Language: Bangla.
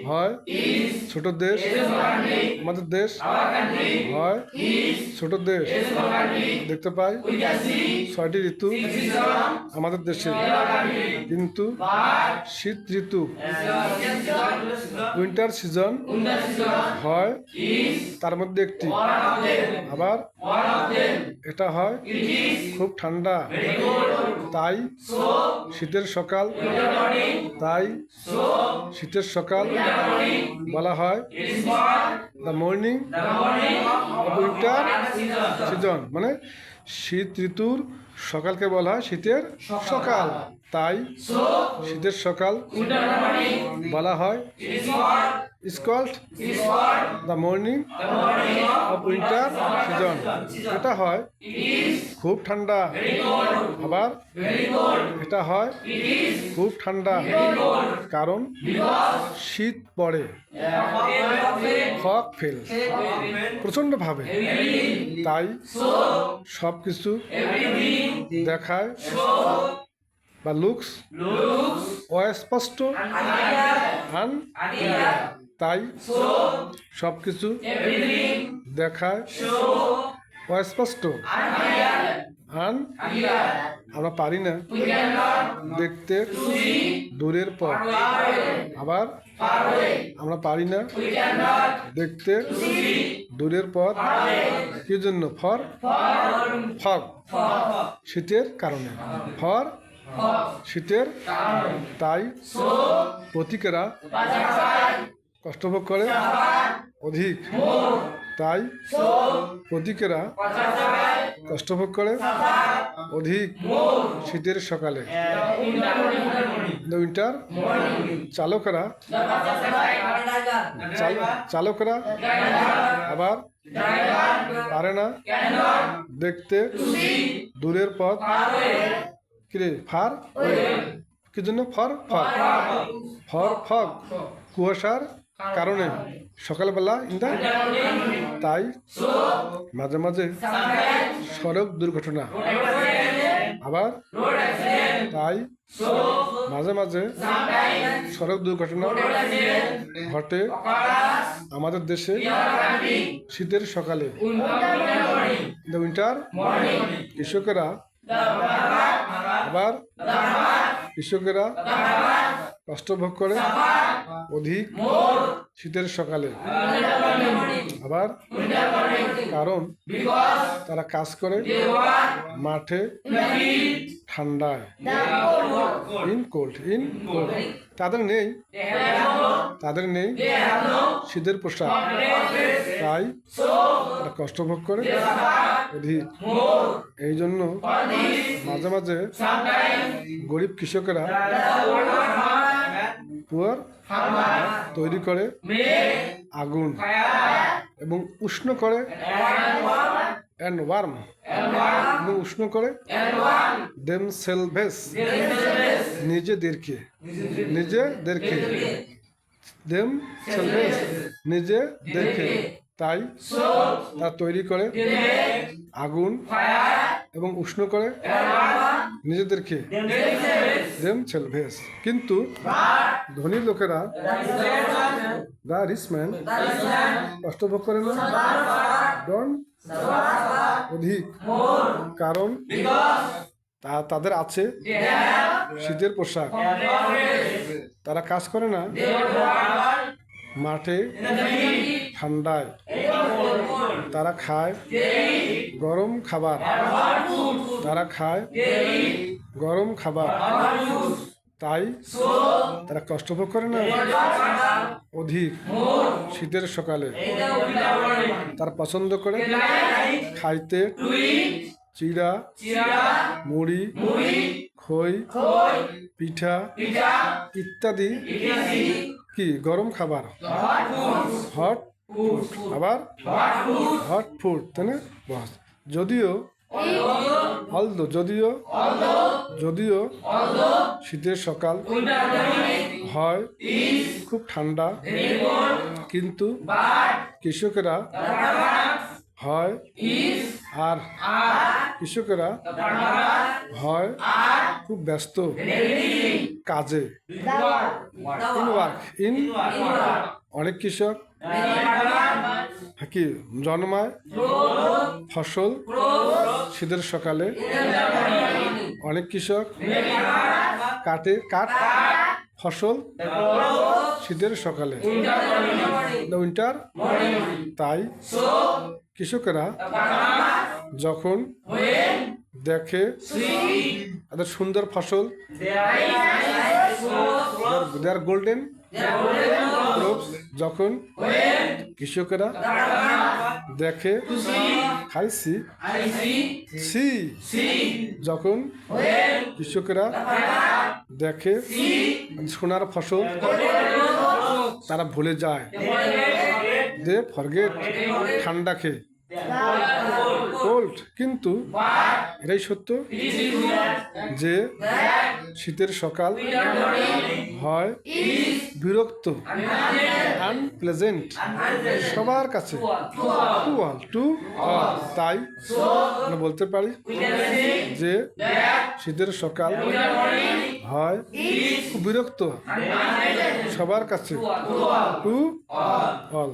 হয় ছোট দেশ আমাদের দেশ, হয় ছোট দেশ। দেখতে পাই 6টি ঋতু আমাদের দেশে, কিন্তু শীত ঋতু উইন্টার সিজন হয় তার মধ্যে একটি। আবার এটা হয় খুব ঠান্ডা, তাই শীতের সকাল বলা হয় the morning of winter season. মানে শীত ঋতুর সকালকে বলা হয় শীতের সকাল, তাই শীতের সকাল বলা হয় is called the morning of winter season। এটা হয় খুব ঠান্ডা, আবার এটা হয় খুব ঠান্ডা কারণ শীত পড়ে, ফগ ফেল প্রচণ্ডভাবে, তাই সব কিছু দেখায় বা লুকস অস্পষ্ট, তাই সব কিছু দেখায় অস্পষ্ট, আমরা পারি না দেখতে দূরের পথ। আবার আমরা পারি না দেখতে দূরের পথ। কি জন্য? ফগ শীতের কারণে, শীতের, তাই প্রতীকেরা কষ্টভোগ করে অধিক, তাই প্রতীকেরা কষ্টভোগ করে অধিক শীতের সকালে। উইন্টার চালকরা আবার পারে না দেখতে দূরের পথ। কিরে ফার কি জন্য? ফগ কুয়াশার কারণে সকালবেলা তাই মাঝে মাঝে সড়ক দুর্ঘটনা, আবার তাই মাঝে মাঝে সড়ক দুর্ঘটনা ঘটে আমাদের দেশে শীতের সকালে। দ্য উইন্টার কৃষকেরা কষ্টভোগ করে অধিক শীতের সকালে, আবার কারণ তারা কাজ করে মাঠে ঠান্ডায়, ইন কোল্ড। তাদের নেই শীতের পোশাক, তাই তারা কষ্টভোগ করে অধিক। এই জন্য মাঝে মাঝে গরিব কৃষকেরা পুয়ার তৈরি করে আগুন এবং উষ্ণ করে নিজেদেরকে তাই তা তৈরি করে আগুন এবং উষ্ণ করে নিজেদেরকে কিন্তু ধনী লোকেরা দ্য রিচ ম্যান কষ্টভোগ করে না অধিক, কারণ তাদের আছে শীতের পোশাক। তারা কাজ করে না মাঠে ঠান্ডায়, তারা খায় গরম খাবার, তাই তারা কষ্টভোগ করে না অধিক শীতের সকালে। তারা পছন্দ করে খাইতে চিড়া, মুড়ি, খই, পিঠা ইত্যাদি কি গরম খাবার, হট ফুড, তাই না? যদিও শীতের সকাল হয় খুব ঠান্ডা, কিন্তু কৃষকেরা হয় খুব ব্যস্ত কাজে। ইন ওয়ার্ক, ইন অনেক কৃষক কি জন্মায় ফসল শীতের সকালে। অনেক কৃষক কাট ফসল শীতের সকালে, উইন্টার। তাই কৃষকেরা যখন দেখে এত সুন্দর ফসল, দেয়ার গোল্ডেন ক্রপস, যখন কৃষকেরা দেখে সি যখন কৃষকেরা দেখে সোনার ফসল, তারা ভুলে যায়। দে ফরগেট ঠান্ডা খেয়ে কোল্ড। কিন্তু এটাই সত্য যে শীতের সকাল হয় বিরক্ত, আনপ্লেজেন্ট সবার কাছে, টু অল। তাই আমরা বলতে পারি যে শীতের সকাল হয় বিরক্ত সবার কাছে, টু অল।